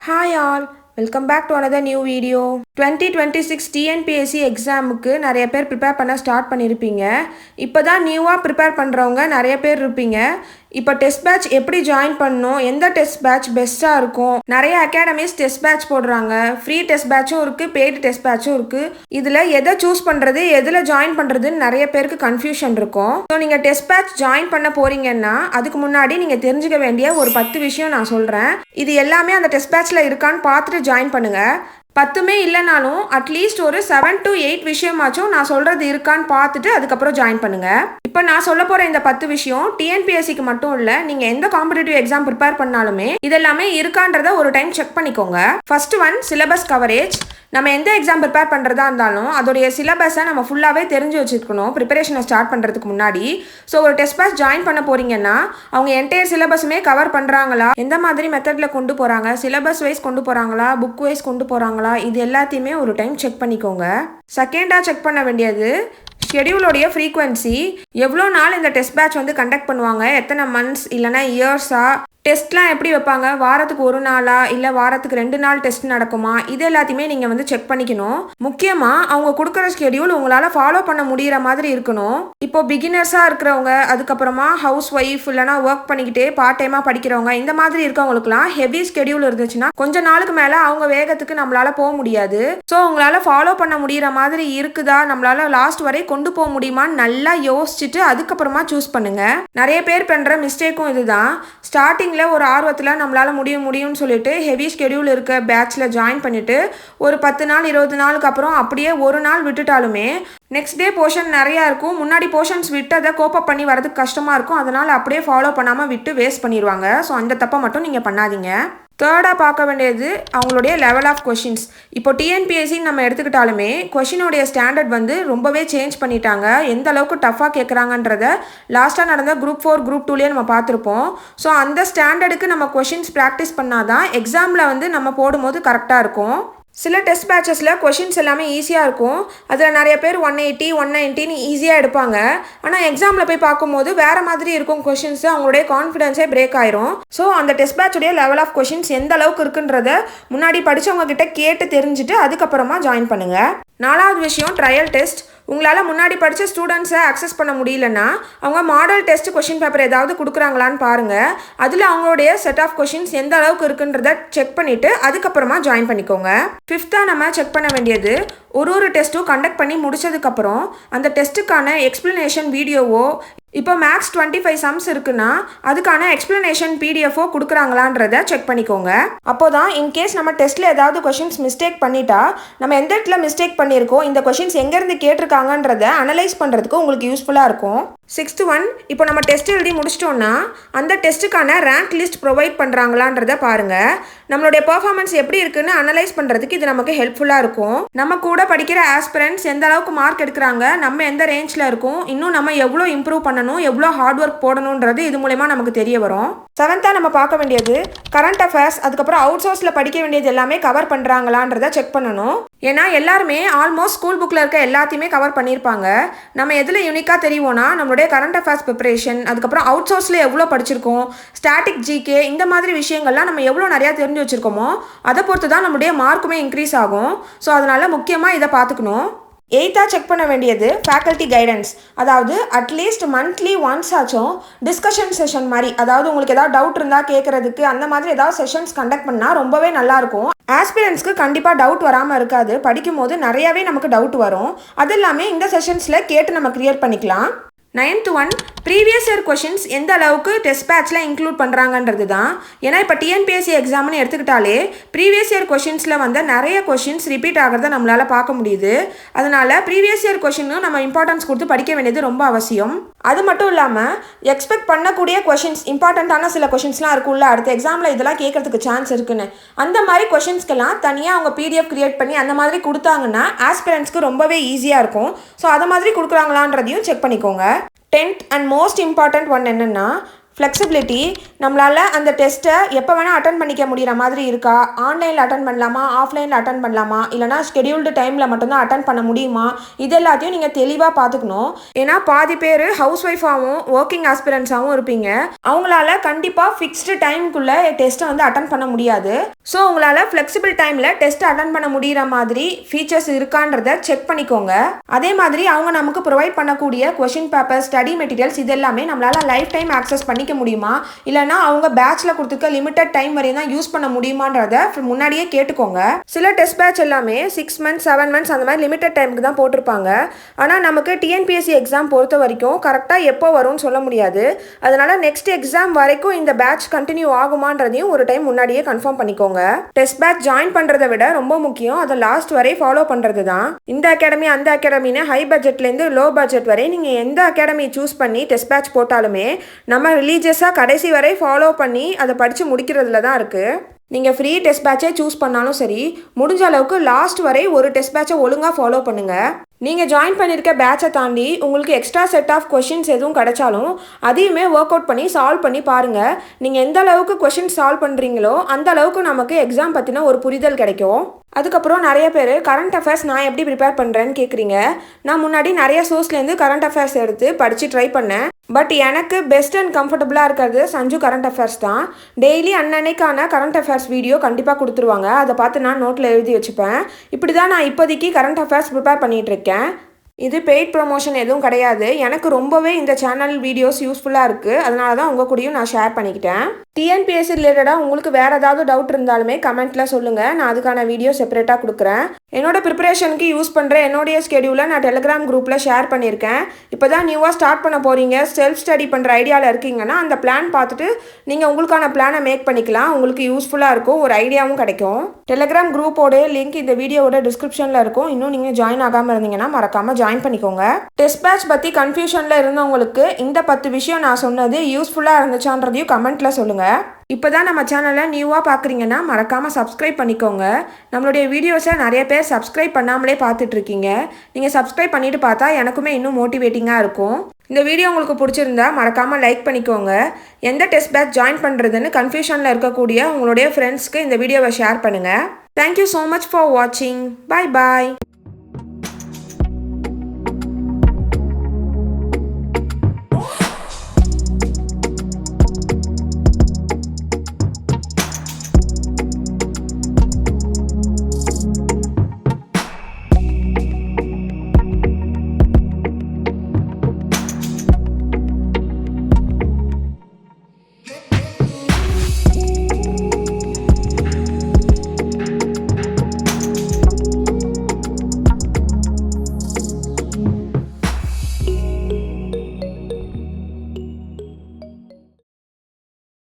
Hi all, welcome back to another new video. 2026 TNPSC எக்ஸாமுக்கு நிறைய பேர் ப்ரிப்பேர் பண்ண ஸ்டார்ட் பண்ணியிருப்பீங்க. இப்போ தான் நியூவாக ப்ரிப்பேர் பண்ணுறவங்க நிறைய பேர் இருப்பீங்க. இப்போ டெஸ்ட் பேட்ச் எப்படி ஜாயின் பண்ணணும், எந்த டெஸ்ட் பேட்ச் பெஸ்ட்டாக இருக்கும், நிறைய அகாடமிஸ் டெஸ்ட் பேட்ச் போடுறாங்க. ஃப்ரீ டெஸ்ட் பேட்சும் இருக்குது, பெய்டு டெஸ்ட் பேட்சும் இருக்குது. இதில் எதை சூஸ் பண்ணுறது, எதில் ஜாயின் பண்ணுறதுன்னு நிறைய பேருக்கு கன்ஃபியூஷன் இருக்கும். ஸோ நீங்கள் டெஸ்ட் பேட்ச் ஜாயின் பண்ண போகிறீங்கன்னா அதுக்கு முன்னாடி நீங்கள் தெரிஞ்சுக்க வேண்டிய ஒரு 10 விஷயம் நான் சொல்கிறேன். இது எல்லாமே அந்த டெஸ்ட் பேட்ச்சில் இருக்கான்னு பார்த்துட்டு ஜாயின் பண்ணுங்கள். 10மே இல்லைனாலும் அட்லீஸ்ட் ஒரு 7 to 8 விஷயமாச்சும் நான் சொல்கிறது இருக்கான்னு பார்த்துட்டு அதுக்கப்புறம் ஜாயின் பண்ணுங்கள். இப்போ நான் சொல்ல போகிற இந்த 10 விஷயம் டிஎன்பிஎஸ்சிக்கு மட்டும் இல்லை, நீங்கள் எந்த காம்படிட்டிவ் எக்ஸாம் ப்ரிப்பேர் பண்ணாலுமே இதெல்லாமே இருக்கான்றத ஒரு டைம் செக் பண்ணிக்கோங்க. First one, syllabus coverage. நம்ம எந்த எக்ஸாம் ப்ரிப்பேர் பண்ணுறதா இருந்தாலும் அதோடைய சிலபஸை நம்ம ஃபுல்லாகவே தெரிஞ்சு வச்சுருக்கணும் ப்ரிப்பரேஷனை ஸ்டார்ட் பண்ணுறதுக்கு முன்னாடி. ஸோ ஒரு டெஸ்ட் பேட்ச் ஜாயின் பண்ண போகிறீங்கன்னா அவங்க என்டையர் சிலபஸுமே கவர் பண்ணுறாங்களா, எந்த மாதிரி மெத்தடில் கொண்டு போகிறாங்க, சிலபஸ் வைஸ் கொண்டு போகிறாங்களா, புக் வைஸ் கொண்டு போகிறாங்களா, இது எல்லாத்தையுமே ஒரு டைம் செக் பண்ணிக்கோங்க. செகண்டாக செக் பண்ண வேண்டியது ஷெடியூலோடைய ஃப்ரீக்வன்சி. எவ்வளோ நாள் இந்த டெஸ்ட் பேட்ச் வந்து கண்டக்ட் பண்ணுவாங்க, எத்தனை மந்த்ஸ் இல்லைனா இயர்ஸா, டெஸ்ட்லாம் எப்படி வைப்பாங்க, வாரத்துக்கு 1 நாளா இல்லை வாரத்துக்கு 2 நாள் டெஸ்ட் நடக்குமா, இது எல்லாத்தையுமே நீங்கள் வந்து செக் பண்ணிக்கணும். முக்கியமாக அவங்க கொடுக்குற ஸ்கெடியூல் உங்களால் ஃபாலோ பண்ண முடிகிற மாதிரி இருக்கணும். இப்போ பிகினர்ஸாக இருக்கிறவங்க, அதுக்கப்புறமா ஹவுஸ் ஒய்ஃப் இல்லைனா ஒர்க் பண்ணிக்கிட்டே பார்ட் டைமாக படிக்கிறவங்க, இந்த மாதிரி இருக்கவங்களுக்குலாம் ஹெவி ஸ்கெடியூல் இருந்துச்சுன்னா கொஞ்ச நாளுக்கு மேலே அவங்க வேகத்துக்கு நம்மளால் போக முடியாது. ஸோ உங்களால் ஃபாலோ பண்ண முடிகிற மாதிரி இருக்குதா, நம்மளால் லாஸ்ட் வரை கொண்டு போக முடியுமான்னு நல்லா யோசிச்சுட்டு அதுக்கப்புறமா சூஸ் பண்ணுங்கள். நிறைய பேர் பண்ணுற மிஸ்டேக்கும் இதுதான். ஸ்டார்டிங் ஒரு ஆர்வத்தில் நம்மளால் முடியும்னு சொல்லிட்டு ஹெவி ஸ்கெடியூல் இருக்க பேட்சில் ஜாயின் பண்ணிவிட்டு ஒரு 10 நாள் 20 நாளுக்கு அப்புறம் அப்படியே ஒரு நாள் விட்டுட்டாலுமே நெக்ஸ்ட் டே போர்ஷன் நிறையா இருக்கும். முன்னாடி போர்ஷன்ஸ் விட்டு அதை கோப்பப் பண்ணி வரதுக்கு கஷ்டமாக இருக்கும். அதனால் அப்படியே ஃபாலோ பண்ணாமல் விட்டு வேஸ்ட் பண்ணிடுவாங்க. ஸோ அந்த தப்பை மட்டும் நீங்கள் பண்ணாதீங்க. தேர்டாக பார்க்க வேண்டியது அவங்களுடைய லெவல் ஆஃப் கொஷின்ஸ். இப்போ டிஎன்பிஎஸ்சின்னு நம்ம எடுத்துக்கிட்டாலுமே கொஷினோடைய ஸ்டாண்டர்ட் வந்து ரொம்பவே சேஞ்ச் பண்ணிட்டாங்க. எந்த அளவுக்கு டஃப்பாக கேட்குறாங்கன்றத லாஸ்ட்டாக நடந்த குரூப் 4 குரூப் 2லேயே நம்ம பார்த்துருப்போம். ஸோ அந்த ஸ்டாண்டர்டுக்கு நம்ம கொஷின்ஸ் ப்ராக்டிஸ் பண்ணாதான் எக்ஸாமில் வந்து நம்ம போடும்போது கரெக்டாக இருக்கும். சில டெஸ்ட் பேட்சஸில் கொஷின்ஸ் எல்லாமே ஈஸியாக இருக்கும். அதில் நிறைய பேர் 180 190 ஈஸியாக எடுப்பாங்க. ஆனால் எக்ஸாமில் போய் பார்க்கும்போது வேறு மாதிரி இருக்கும் கொஷின்ஸு, அவங்களுடைய கான்ஃபிடென்ஸே பிரேக் ஆயிரும். ஸோ அந்த டெஸ்ட் பேட்சுடைய லெவல் ஆஃப் கொஷின்ஸ் எந்த அளவுக்கு இருக்குன்றத முன்னாடி படித்தவங்க கிட்ட கேட்டு தெரிஞ்சுட்டு அதுக்கப்புறமா ஜாயின் பண்ணுங்கள். 4வது விஷயம், ட்ரையல் டெஸ்ட். உங்களால் முன்னாடி படித்த ஸ்டூடெண்ட்ஸை அக்சஸ் பண்ண முடியலன்னா அவங்க மாடல் டெஸ்ட் கொஷின் பேப்பர் ஏதாவது கொடுக்குறாங்களான்னு பாருங்கள். அதில் அவங்களுடைய செட் ஆஃப் கொஷின்ஸ் எந்த அளவுக்கு இருக்குன்றத செக் பண்ணிவிட்டு அதுக்கப்புறமா ஜாயின் பண்ணிக்கோங்க. 5th நம்ம செக் பண்ண வேண்டியது ஒரு டெஸ்ட்டும் கண்டக்ட் பண்ணி முடிச்சதுக்கப்புறம் அந்த டெஸ்ட்டுக்கான எக்ஸ்பிளனேஷன் வீடியோவோ, இப்போ மேக்ஸ் 25 சம்ஸ் இருக்குன்னா அதுக்கான எக்ஸ்பிளனேஷன் பிடிஎஃபோ கொடுக்குறாங்களான்றத செக் பண்ணிக்கோங்க. அப்போ தான் இன்கேஸ் நம்ம டெஸ்ட்டில் ஏதாவது கொஷின்ஸ் மிஸ்டேக் பண்ணிட்டா நம்ம எந்த இடத்துல மிஸ்டேக் பண்ணியிருக்கோம், இந்த கொஷின்ஸ் எங்கேருந்து கேட்டிருக்காங்கன்றத அனலைஸ் பண்ணுறதுக்கு உங்களுக்கு யூஸ்ஃபுல்லாக இருக்கும். 6th ஒன், இப்போ நம்ம டெஸ்ட் எழுதி முடிச்சிட்டோன்னா அந்த டெஸ்ட்டுக்கான ரேங்க் லிஸ்ட் ப்ரொவைட் பண்ணுறாங்களான்றத பாருங்கள். நம்மளுடைய பர்ஃபார்மன்ஸ் எப்படி இருக்குன்னு அனலைஸ் பண்ணுறதுக்கு இது நமக்கு ஹெல்ப்ஃபுல்லாக இருக்கும். நம்ம கூட படிக்கிற ஆஸ்பிரண்ட்ஸ் எந்த அளவுக்கு மார்க் எடுக்கிறாங்க, நம்ம எந்த ரேஞ்சில் இருக்கும், இன்னும் நம்ம எவ்வளோ இம்ப்ரூவ் பண்ணணும், எவ்வளோ ஹார்ட் ஒர்க் போடணுன்றது இது மூலமா நமக்கு தெரிய வரும். 7th நம்ம பார்க்க வேண்டியது கரண்ட் அஃபேர்ஸ். அதுக்கப்புறம் அவுட் சோர்ஸில் படிக்க வேண்டியது எல்லாமே கவர் பண்ணுறாங்களான்றத செக் பண்ணணும். ஏன்னா எல்லாருமே ஆல்மோஸ்ட் ஸ்கூல் புக்கில் இருக்க எல்லாத்தையுமே கவர் பண்ணியிருப்பாங்க. நம்ம எதில் யூனிக்காக தெரியுவோன்னா நம்மளுடைய கரண்ட் அஃபேர்ஸ் ப்ரிப்பரேஷன், அதுக்கப்புறம் அவுட் சோர்ஸில் எவ்வளோ படிச்சிருக்கோம், ஸ்டாட்டிக் ஜிகே, இந்த மாதிரி விஷயங்கள்லாம் நம்ம எவ்வளோ நிறையா தெரிஞ்சு வச்சுருக்கோமோ அதை பொறுத்து தான் நம்மளுடைய மார்க்குமே இன்க்ரீஸ் ஆகும். ஸோ அதனால் முக்கியமாக இதை பார்த்துக்கணும். 8th செக் பண்ண வேண்டியது ஃபேக்கல்ட்டி கைடன்ஸ். அதாவது அட்லீஸ்ட் மந்த்லி ஒன்ஸ் ஆச்சும் டிஸ்கஷன் செஷன் மாதிரி, அதாவது உங்களுக்கு ஏதாவது டவுட் இருந்தால் கேட்குறதுக்கு அந்த மாதிரி ஏதாவது செஷன்ஸ் கண்டக்ட் பண்ணால் ரொம்பவே நல்லாயிருக்கும். ஆஸ்பிரண்ட்ஸ்க்கு கண்டிப்பாக டவுட் வராமல் இருக்காது. படிக்கும்போது நிறையாவே நமக்கு டவுட் வரும். அது எல்லாமே இந்த செஷன்ஸில் கேட்டு நம்ம கிளியர் பண்ணிக்கலாம். 9th one, previous year questions எந்த அளவுக்கு டெஸ்ட் பேட்சில் இன்க்ளூட் பண்ணுறாங்கன்றது தான். ஏன்னா இப்போ டிஎன்பிஎஸ்சி எக்ஸாம்னு எடுத்துக்கிட்டாலே ப்ரீவியஸ் இயர் கொஷின்ஸில் வந்து நிறைய கொஷின்ஸ் ரிப்பீட் ஆகிறத நம்மளால் பார்க்க முடியுது. அதனால் ப்ரீவியஸ் இயர் கொஷினும் நம்ம இம்பார்ட்டன்ஸ் கொடுத்து படிக்க வேண்டியது ரொம்ப அவசியம். அது மட்டும் இல்லாமல் எக்ஸ்பெக்ட் பண்ணக்கூடிய கொஷின்ஸ், இம்பார்ட்டண்ட்டான சில கொஷின்ஸ்லாம் இருக்குல்ல, அடுத்த எக்ஸாமில் இதெல்லாம் கேட்கறதுக்கு சான்ஸ் இருக்குன்னு, அந்த மாதிரி கொஷின்ஸ்க்கெல்லாம் தனியாக அவங்க பிடிஎஃப் கிரியேட் பண்ணி அந்த மாதிரி கொடுத்தாங்கன்னா ஆஸ்பிரண்ட்ஸ்க்கு ரொம்பவே ஈஸியாக இருக்கும். ஸோ அதை மாதிரி கொடுக்குறாங்களான்றதையும் செக் பண்ணிக்கோங்க. 10th and most important one என்னென்னா ஃப்ளெக்சிபிலிட்டி, நம்மளால் அந்த டெஸ்ட்டை எப்போ வேணால் அட்டன் பண்ணிக்க முடிகிற மாதிரி இருக்கா, ஆன்லைனில் அட்டன் பண்ணலாமா, ஆஃப்லைனில் அட்டன் பண்ணலாமா, இல்லைனா ஷெடியூல்டு டைமில் மட்டும்தான் அட்டன் பண்ண முடியுமா, இது எல்லாத்தையும் நீங்கள் தெளிவாக பார்த்துக்கணும். ஏன்னா பாதி பேர் ஹவுஸ் ஒய்ஃபாகவும் ஒர்க்கிங் ஆஸ்பிரன்ஸாகவும் இருப்பீங்க. அவங்களால கண்டிப்பாக ஃபிக்ஸ்டு டைமுக்குள்ளே டெஸ்ட்டை வந்து அட்டன் பண்ண முடியாது. ஸோ உங்களால் ஃப்ளெக்சிபிள் டைமில் டெஸ்ட்டை அட்டன் பண்ண முடிகிற மாதிரி ஃபீச்சர்ஸ் இருக்கான்றதை செக் பண்ணிக்கோங்க. அதே மாதிரி அவங்க நமக்கு ப்ரொவைட் பண்ணக்கூடிய கொஷின் பேப்பர், ஸ்டடி மெட்டீரியல்ஸ் இது எல்லாமே நம்மளால் லைஃப் டைம் ஆக்சஸ் பண்ணிக்க முடியுமா, இல்லைனா அவங்க பேட்ச்ல கொடுத்துருக்க லிமிட்டட் டைம் வரையும் தான் யூஸ் பண்ண முடியுமான்றத முன்னாடியே கேட்டுக்கோங்க. சில டெஸ்ட் பேட்ச் எல்லாமே 6 months 7 months அந்த மாதிரி லிமிட்டட் டைமுக்கு தான் போட்டிருப்பாங்க. ஆனால் நமக்கு டிஎன்பிஎஸ்சி எக்ஸாம் பொறுத்த வரைக்கும் கரெக்டாக எப்போ வரும்னு சொல்ல முடியாது. அதனால நெக்ஸ்ட் எக்ஸாம் வரைக்கும் இந்த பேட்ச் கண்டினியூ ஆகுமான்றதையும் ஒரு டைம் முன்னாடியே கன்ஃபார்ம் பண்ணிக்கோங்க. டெஸ்ட் பேட்ச் ஜாயின் பண்ணுறதை விட ரொம்ப முக்கியம் அதை லாஸ்ட் வரை ஃபாலோ பண்ணுறது தான். இந்த அகாடமி அந்த அகாடமின்னு ஹை பட்ஜெட்லேருந்து லோ பட்ஜெட் வரை நீங்கள் எந்த அகாடமி சூஸ் பண்ணி டெஸ்ட் பேட்ச் போட்டாலுமே நம்ம ரிலீஜியஸாக கடைசி வரை ஃபாலோ பண்ணி அதை படித்து முடிக்கிறதுல தான் இருக்குது. நீங்கள் ஃப்ரீ டெஸ்ட் பேட்சே சூஸ் பண்ணாலும் சரி, முடிஞ்ச அளவுக்கு லாஸ்ட் வரை ஒரு டெஸ்ட் பேட்சை ஒழுங்காக ஃபாலோ பண்ணுங்கள். நீங்கள் ஜாயின் பண்ணியிருக்க பேட்சை தாண்டி உங்களுக்கு எக்ஸ்ட்ரா செட் ஆஃப் கொஷின்ஸ் எதுவும் கிடைச்சாலும் அதையுமே ஒர்க் அவுட் பண்ணி சால்வ் பண்ணி பாருங்கள். நீங்கள் எந்த அளவுக்கு கொஷின் சால்வ் பண்ணுறீங்களோ அந்த அளவுக்கு நமக்கு எக்ஸாம் பற்றின ஒரு புரிதல் கிடைக்கும். அதுக்கப்புறம் நிறைய பேர் கரண்ட் அஃபேர்ஸ் நான் எப்படி ப்ரிப்பேர் பண்ணுறேன்னு கேட்குறீங்க. நான் முன்னாடி நிறைய சோர்ஸ்லேருந்து கரண்ட் அஃபேர்ஸ் எடுத்து படித்து ட்ரை பண்ணேன். பட் எனக்கு பெஸ்ட் அண்ட் கம்ஃபர்டபுளாக இருக்கிறது சஞ்சு கரண்ட் அஃபேர்ஸ் தான். டெய்லி அன்னன்னைக்கான கரண்ட் அஃபேர்ஸ் வீடியோ கண்டிப்பாக கொடுத்துருவாங்க. அதை பார்த்து நான் நோட்டில் எழுதி வச்சுப்பேன். இப்படி தான் நான் இப்போதைக்கு கரண்ட் அஃபேர்ஸ் ப்ரிப்பேர் பண்ணிகிட்ருக்கேன். இது பெய்ட் ப்ரொமோஷன் எதுவும் கிடையாது. எனக்கு ரொம்பவே இந்த சேனல் வீடியோஸ் யூஸ்ஃபுல்லாக இருக்குது. அதனால தான் உங்கள் கூடயும் நான் ஷேர் பண்ணிக்கிட்டேன். டிஎன்பிஎஸ்சி ரிலேட்டடாக உங்களுக்கு வேறு ஏதாவது டவுட் இருந்தாலுமே கமெண்ட்டில் சொல்லுங்கள். நான் அதுக்கான வீடியோ செப்பரேட்டாக கொடுக்குறேன். என்னோட ப்ரிப்பரேஷனுக்கு யூஸ் பண்ணுற என்னுடைய ஸ்கெடியூலை நான் டெலிகிராம் குரூப்பில் ஷேர் பண்ணியிருக்கேன். இப்போ தான் நியூவாக ஸ்டார்ட் பண்ண போகிறீங்க, செல்ஃப் ஸ்டடி பண்ணுற ஐடியாவில் இருக்கீங்கன்னா அந்த பிளான் பார்த்துட்டு நீங்கள் உங்களுக்கான பிளானை மேக் பண்ணிக்கலாம். உங்களுக்கு யூஸ்ஃபுல்லாக இருக்கும், ஒரு ஐடியாவும் கிடைக்கும். டெலிகிராம் குரூப்போட லிங்க் இந்த வீடியோவோட டிஸ்கிரிப்ஷனில் இருக்கும். இன்னும் நீங்கள் ஜாயின் ஆகாமல் இருந்தீங்கன்னா மறக்காமல் ஜாயின் பண்ணிக்கோங்க. டெஸ்ட் பேட்ச் பற்றி கன்ஃபியூஷனில் இருந்தவங்களுக்கு இந்த 10 விஷயம் நான் சொன்னது யூஸ்ஃபுல்லாக இருந்துச்சான்றதையும் கமெண்ட்டில் சொல்லுங்கள். இப்போ தான் நம்ம சேனலை நியூவாக பார்க்குறீங்கன்னா மறக்காமல் சப்ஸ்கிரைப் பண்ணிக்கோங்க. நம்மளுடைய வீடியோஸை நிறைய பேர் சப்ஸ்கிரைப் பண்ணாமலே பார்த்துட்ருக்கீங்க. நீங்கள் சப்ஸ்கிரைப் பண்ணிவிட்டு பார்த்தா எனக்குமே இன்னும் மோட்டிவேட்டிங்காக இருக்கும். இந்த வீடியோ உங்களுக்கு பிடிச்சிருந்தா மறக்காமல் லைக் பண்ணிக்கோங்க. எந்த டெஸ்ட் பேட்ச் ஜாயின் பண்ணுறதுன்னு கன்ஃபியூஷனில் இருக்கக்கூடிய உங்களுடைய ஃப்ரெண்ட்ஸ்க்கு இந்த வீடியோவை ஷேர் பண்ணுங்கள். தேங்க்யூ ஸோ மச் ஃபார் வாட்சிங். பாய் பாய்.